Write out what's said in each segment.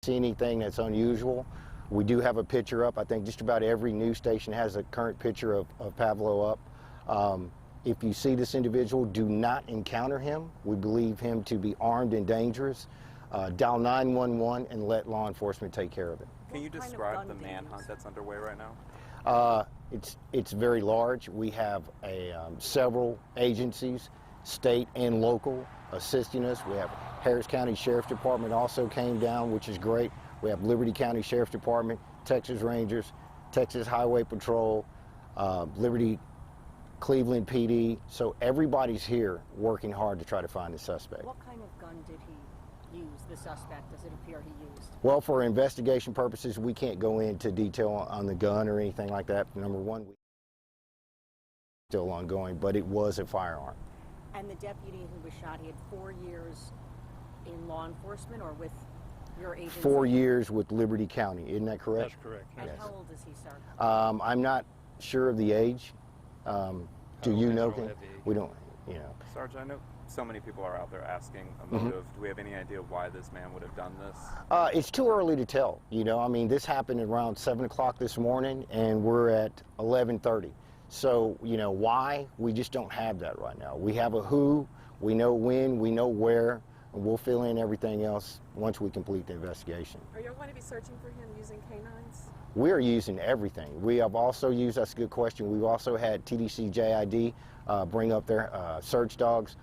See anything that's unusual, we do have a picture up. I think just about every news station has a current picture of Pavlo up. If you see this individual, do not encounter him. We believe him to be armed and dangerous. Dial 911 and let law enforcement take care of it. Can you describe the manhunt that's underway right now? It's very large. We have several agencies, state and local, assisting us. We have Harris County Sheriff's Department also came down, which is great. We have Liberty County Sheriff's Department, Texas Rangers, Texas Highway Patrol, Liberty Cleveland PD. So everybody's here working hard to try to find the suspect. What kind of gun did he use, the suspect, does it appear he used? Well, for investigation purposes, we can't go into detail on the gun or anything like that. Number one, still ongoing, but it was a firearm. And the deputy who was shot, he had 4 years in law enforcement or with your agency? 4 years with Liberty County, isn't that correct? That's correct. And yes. how old is he, sir? I'm not sure of the age. Do you know him? We don't, you know. Sarge, I know so many people are out there asking a motive. Do we have any idea why this man would have done this? It's too early to tell. You know, I mean, this happened around 7 o'clock this morning, and we're at 11:30. So, you know, why? We just don't have that right now. We have a who, we know when, we know where, and we'll fill in everything else once we complete the investigation. Are you going to be searching for him using canines? We are using everything. We have also used, that's a good question, we've also had TDC JID bring up their search dogs,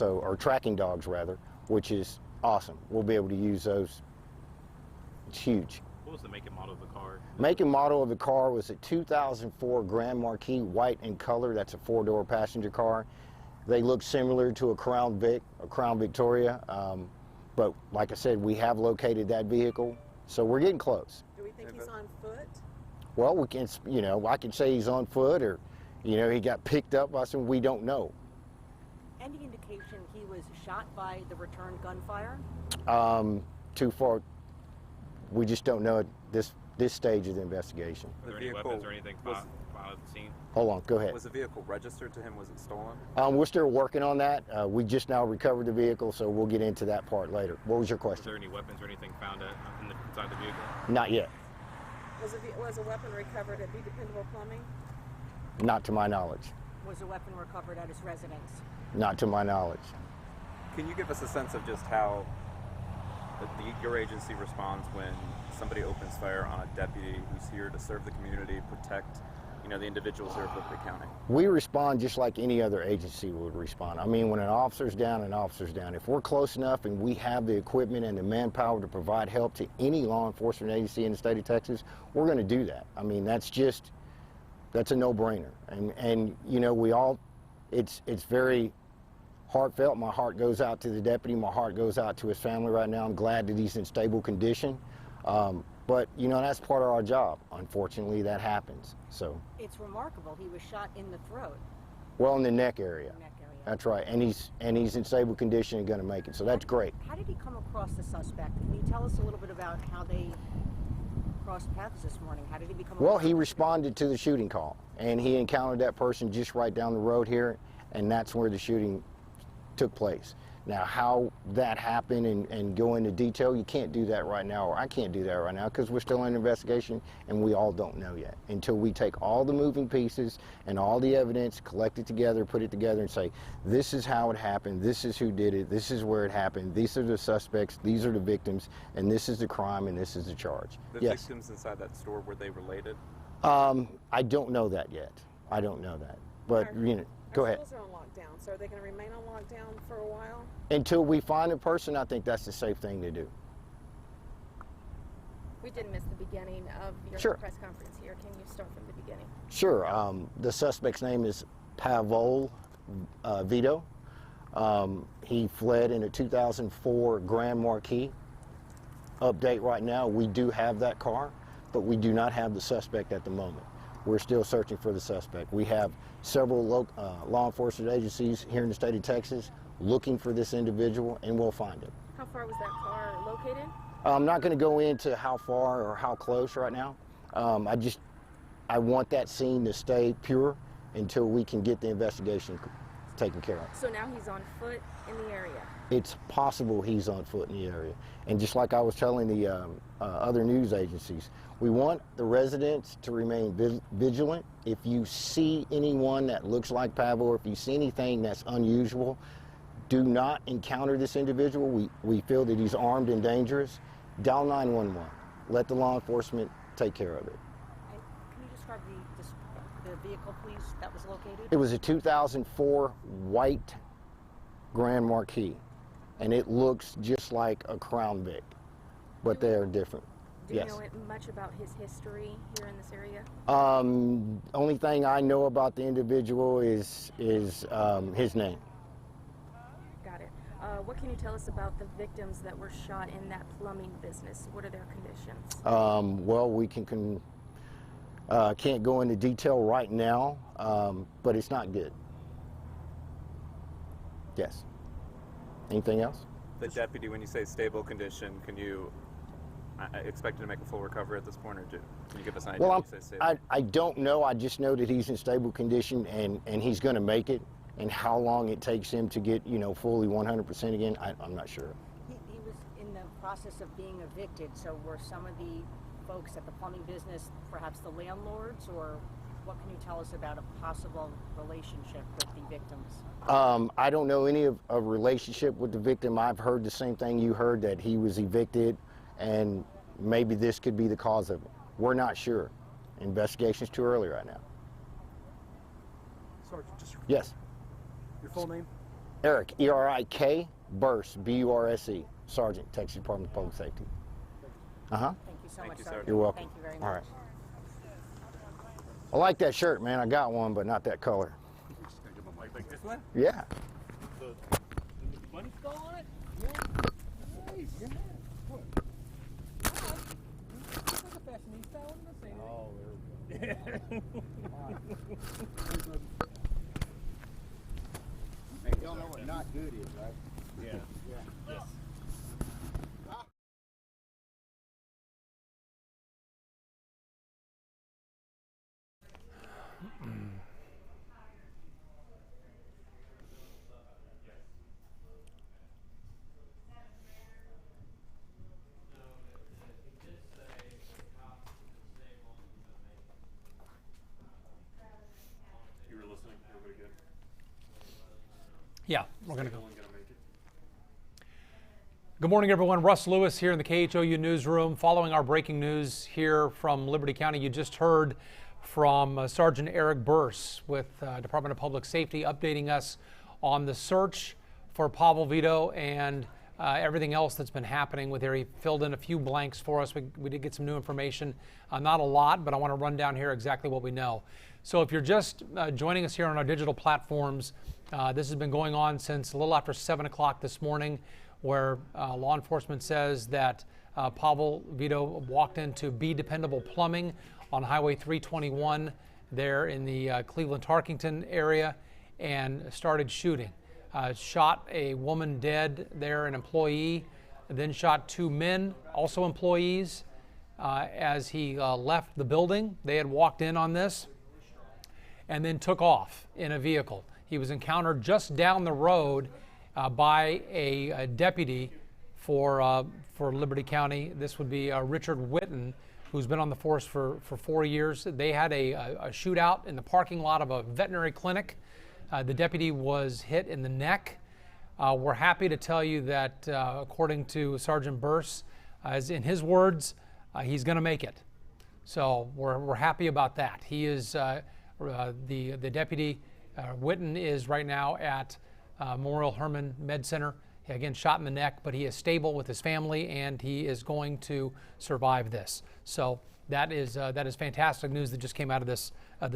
or tracking dogs rather, which is awesome. We'll be able to use those. It's huge. What was the make and model of the car? Make and model of the car was a 2004 Grand Marquis, white in color. That's a 4-door passenger car. They look similar to a Crown Vic, a Crown Victoria, but like I said, we have located that vehicle, so we're getting close. Do we think he's on foot? Well, we can, you know, I can say he's on foot, or, you know, he got picked up by some. We don't know. Any indication he was shot by the return gunfire? Too far. We just don't know at this stage of the investigation. Were there any weapons or anything found at the scene? Hold on, go ahead. Was the vehicle registered to him? Was it stolen? We're still working on that. We just now recovered the vehicle, so we'll get into that part later. What was your question? Was there any weapons or anything found inside the vehicle? Not yet. Was a weapon recovered at Be Dependable Plumbing? Not to my knowledge. Was a weapon recovered at his residence? Not to my knowledge. Can you give us a sense of just how your agency responds when somebody opens fire on a deputy who's here to serve the community, protect, you know, the individuals here of Liberty County? We respond just like any other agency would respond. I mean, when an officer's down, an officer's down. If we're close enough and we have the equipment and the manpower to provide help to any law enforcement agency in the state of Texas, we're going to do that. I mean, that's a no-brainer. And you know, it's very heartfelt. My heart goes out to the deputy. My heart goes out to his family right now. I'm glad that he's in stable condition. But, you know, that's part of our job. Unfortunately, that happens. So It's remarkable. He was shot in the throat. Well, in the neck area. Neck area. That's right. And he's in stable condition and going to make it. So that's great. How did he come across the suspect? Can you tell us a little bit about how they crossed paths this morning? How did he become Well, across he the responded to the shooting call, and he encountered that person just right down the road here, and that's where the shooting took place. Now, how that happened and go into detail, you can't do that right now, or I can't do that right now, because we're still in investigation, and we all don't know yet. Until we take all the moving pieces and all the evidence, collect it together, put it together, and say, this is how it happened, this is who did it, this is where it happened, these are the suspects, these are the victims, and this is the crime, and this is the charge. The Yes. victims inside that store, were they related? I don't know that yet. I don't know that. But, you know, go ahead. Our schools are on lockdown, so are they going to remain on lockdown for a while? Until we find a person, I think that's the safe thing to do. We did miss the beginning of your Sure. press conference here. Can you start from the beginning? Sure. The suspect's name is Pavlo Vito. He fled in a 2004 Grand Marquis. Update right now, we do have that car, but we do not have the suspect at the moment. We're still searching for the suspect. We have several law enforcement agencies here in the state of Texas looking for this individual, and we'll find him. How far was that car located? I'm not going to go into how far or how close right now. I want that scene to stay pure until we can get the investigation taken care of. So now he's on foot in the area. it's possible he's on foot in the area. And just like I was telling the other news agencies, we want the residents to remain vigilant. If you see anyone that looks like Pavel, or if you see anything that's unusual, do not encounter this individual. We feel that he's armed and dangerous. Dial 911. Let the law enforcement take care of it. And can you describe the vehicle, please, that was located? It was a 2004 white Grand Marquis, and it looks just like a Crown Vic, but they're different. Do you Yes. know much about his history here in this area? Only thing I know about the individual is his name. Got it. What can you tell us about the victims that were shot in that plumbing business? What are their conditions? Well, we can't go into detail right now, but it's not good. Yes. Anything else? The deputy, when you say stable condition, can you expect him to make a full recovery at this point, or can you give us an idea Well, when you say stable? I don't know. I just know that he's in stable condition, and he's going to make it. And how long it takes him to get, fully 100% again, I'm not sure. He was in the process of being evicted, so were some of the folks at the plumbing business perhaps the landlords, or what can you tell us about a possible relationship with the victims? I don't know any of relationship with the victim. I've heard the same thing you heard, that he was evicted, and maybe this could be the cause of it. We're not sure. Investigation's too early right now. Sergeant, just Yes. your full name? Eric, E-R-I-K, Burse, B-U-R-S-E, Sergeant, Texas Department of Public Safety. Uh-huh. Thank you so Thank much, you, Sergeant. sir. You're welcome. Thank you very much. All right. I like that shirt, man. I got one, but not that color. Like this one? Yeah. Money skull on it? Nice. Yeah. What? It's like a fashionista. I wasn't gonna say anything. Oh, there we go. Hey, y'all know what not good is, right? Yeah. Yeah. Yes. You were listening? Everybody good? Yeah, we're going to go. Anyone gonna make it? Good morning, everyone. Russ Lewis here in the KHOU newsroom. Following our breaking news here from Liberty County, you just heard from Sergeant Eric Burse with Department of Public Safety updating us on the search for Pavel Vito and everything else that's been happening with there. He filled in a few blanks for us. We did get some new information, not a lot, but I want to run down here exactly what we know. So if you're just joining us here on our digital platforms, this has been going on since a little after 7 o'clock this morning, where law enforcement says that Pavel Vito walked into Be Dependable Plumbing on Highway 321 there in the Cleveland-Tarkington area and started shooting. Shot a woman dead there, an employee, then shot two men, also employees, as he left the building. They had walked in on this and then took off in a vehicle. He was encountered just down the road by a deputy for Liberty County. This would be Richard Witten, who's been on the force for 4 years. They had a shootout in the parking lot of a veterinary clinic. The deputy was hit in the neck. We're happy to tell you that according to Sergeant Burse, as in his words, he's going to make it. So we're happy about that. He is the deputy. Witten is right now at Memorial Hermann Med Center. Again, shot in the neck, but he is stable with his family and he is going to survive this. So that is fantastic news that just came out of this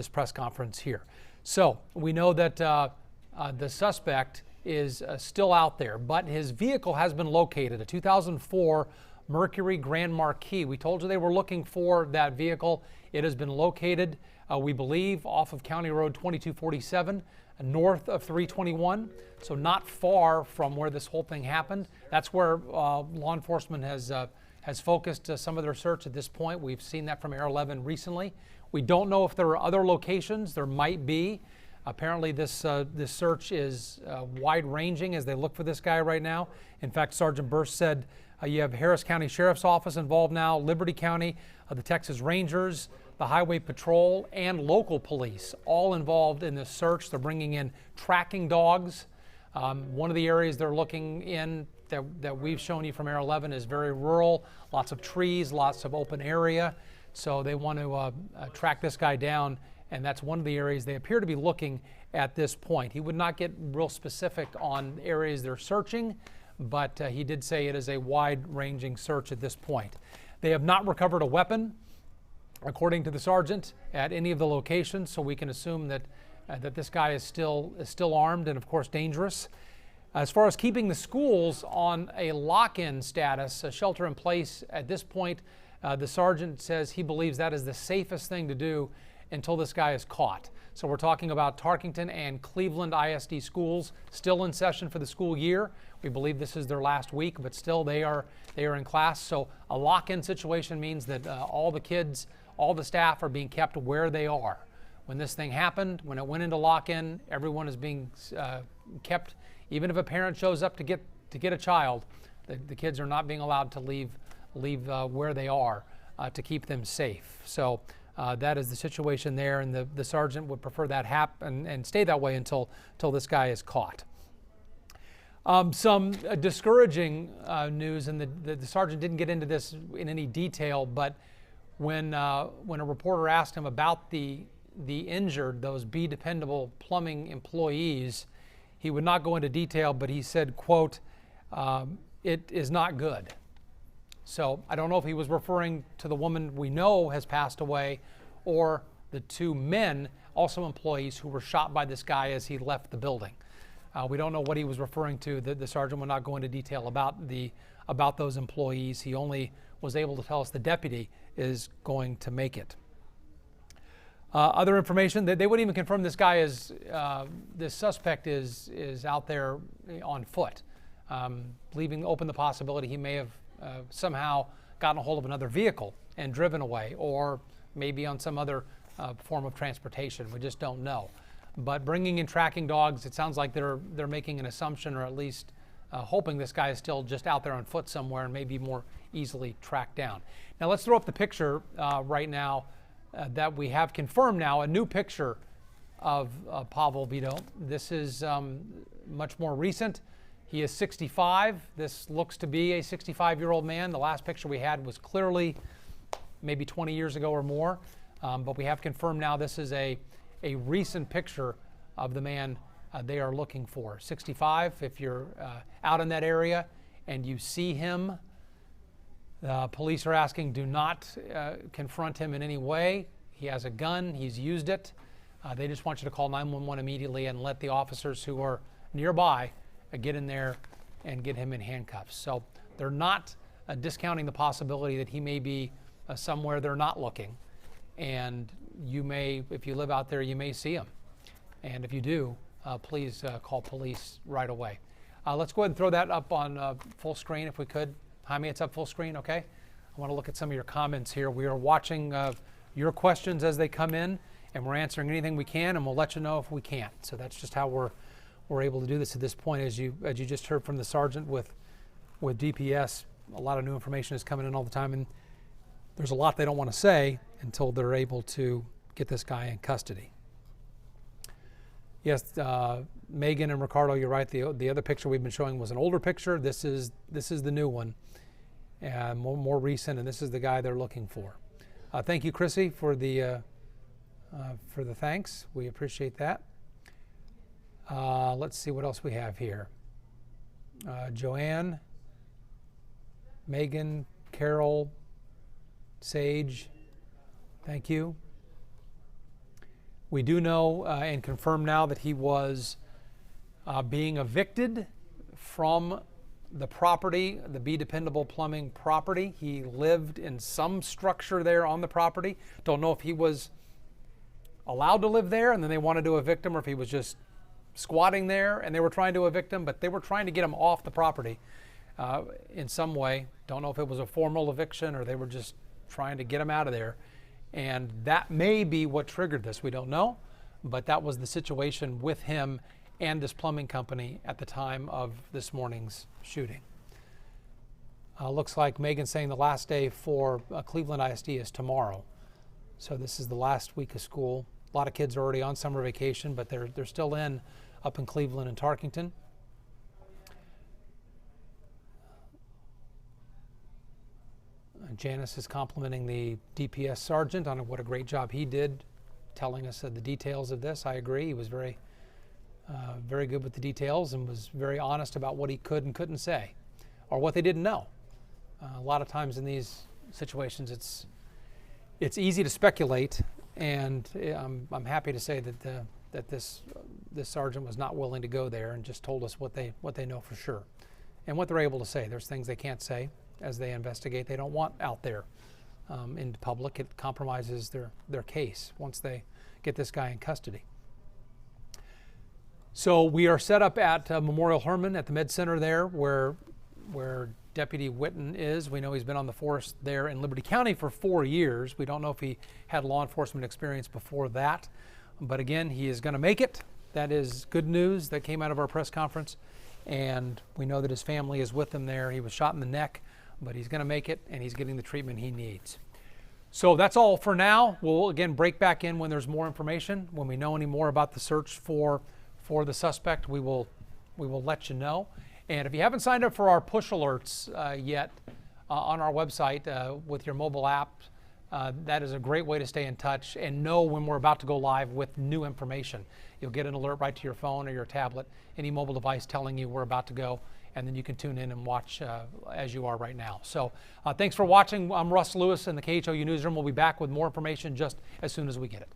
press conference here. So we know that the suspect is still out there, but his vehicle has been located, a 2004 Mercury Grand Marquis. We told you they were looking for that vehicle. It has been located, we believe, off of County Road 2247, north of 321, so not far from where this whole thing happened. That's where law enforcement has focused some of their search at this point. We've seen that from Air 11 recently. We don't know if there are other locations. There might be. Apparently, this search is wide-ranging as they look for this guy right now. In fact, Sergeant Burst said you have Harris County Sheriff's Office involved now, Liberty County, the Texas Rangers, the Highway Patrol, and local police all involved in this search. They're bringing in tracking dogs. One of the areas they're looking in that we've shown you from Air 11 is very rural, lots of trees, lots of open area. So they want to track this guy down, and that's one of the areas they appear to be looking at this point. He would not get real specific on areas they're searching, but he did say it is a wide-ranging search at this point. They have not recovered a weapon, according to the sergeant, at any of the locations, so we can assume that this guy is still armed and, of course, dangerous. As far as keeping the schools on a lock-in status, a shelter-in-place at this point, the sergeant says he believes that is the safest thing to do until this guy is caught. So we're talking about Tarkington and Cleveland ISD schools still in session for the school year. We believe this is their last week, but still they are in class. So a lock-in situation means that all the kids, all the staff are being kept where they are. When this thing happened, when it went into lock-in, everyone is being kept. Even if a parent shows up to get a child, the kids are not being allowed to leave where they are to keep them safe. So that is the situation there, and the sergeant would prefer that happen and stay that way until this guy is caught. Some discouraging news, and the sergeant didn't get into this in any detail, but when a reporter asked him about the injured, those Be Dependable plumbing employees, he would not go into detail, but he said, quote, it is not good. So I don't know if he was referring to the woman we know has passed away or the two men, also employees, who were shot by this guy as he left the building. We don't know what he was referring to. The sergeant would not go into detail about those employees. He only was able to tell us the deputy is going to make it. Other information, they wouldn't even confirm this guy is, this suspect is out there on foot, leaving open the possibility he may have somehow gotten a hold of another vehicle and driven away, or maybe on some other form of transportation. We just don't know. But bringing in tracking dogs, it sounds like they're making an assumption, or at least hoping this guy is still just out there on foot somewhere and maybe more easily tracked down. Now let's throw up the picture right now that we have confirmed now, a new picture of Pavel Vito. This is much more recent. He is 65. This looks to be a 65-year-old man. The last picture we had was clearly maybe 20 years ago or more, but we have confirmed now this is a recent picture of the man they are looking for. 65. If you're out in that area and you see him, police are asking, do not confront him in any way. He has a gun. He's used it. They just want you to call 911 immediately and let the officers who are nearby get in there and get him in handcuffs. So they're not discounting the possibility that he may be somewhere they're not looking. And you may, if you live out there, you may see him. And if you do, please call police right away. Let's go ahead and throw that up on full screen if we could. Jaime, it's up full screen, okay? I want to look at some of your comments here. We are watching your questions as they come in, and we're answering anything we can, and we'll let you know if we can't. So that's just how we're able to do this at this point. As you just heard from the sergeant with DPS, a lot of new information is coming in all the time, and there's a lot they don't want to say until they're able to get this guy in custody. Yes, Megan and Ricardo, you're right. The other picture we've been showing was an older picture. This is the new one, and more recent, and this is the guy they're looking for. Thank you, Chrissy, for the thanks. We appreciate that. Let's see what else we have here. Joanne, Megan, Carol, Sage, thank you. We do know and confirm now that he was being evicted from the property, the Be Dependable Plumbing property. He lived in some structure there on the property. Don't know if he was allowed to live there and then they wanted to evict him, or if he was just squatting there and they were trying to evict him, but they were trying to get him off the property in some way. Don't know if it was a formal eviction or they were just trying to get him out of there. And that may be what triggered this. We don't know, but that was the situation with him and this plumbing company at the time of this morning's shooting. Looks like Megan's saying the last day for Cleveland ISD is tomorrow. So this is the last week of school. A lot of kids are already on summer vacation, but they're still up in Cleveland and Tarkington. Janice is complimenting the DPS sergeant on what a great job he did telling us the details of this. I agree. He was very good with the details and was very honest about what he could and couldn't say or what they didn't know. A lot of times in these situations, it's easy to speculate, and I'm happy to say that this sergeant was not willing to go there and just told us what they know for sure and what they're able to say. There's things they can't say as they investigate. They don't want out there in public. It compromises their case once they get this guy in custody. So we are set up at Memorial Hermann at the Med Center there where Deputy Witten is. We know he's been on the force there in Liberty County for 4 years. We don't know if he had law enforcement experience before that, but again, he is going to make it. That is good news that came out of our press conference, and we know that his family is with him there. He was shot in the neck, but he's going to make it, and he's getting the treatment he needs. So that's all for now. We'll again break back in when there's more information. When we know any more about the search for the suspect, we will let you know. And if you haven't signed up for our push alerts yet on our website with your mobile app, that is a great way to stay in touch and know when we're about to go live with new information. You'll get an alert right to your phone or your tablet, any mobile device telling you we're about to go, and then you can tune in and watch as you are right now. So thanks for watching. I'm Russ Lewis in the KHOU Newsroom. We'll be back with more information just as soon as we get it.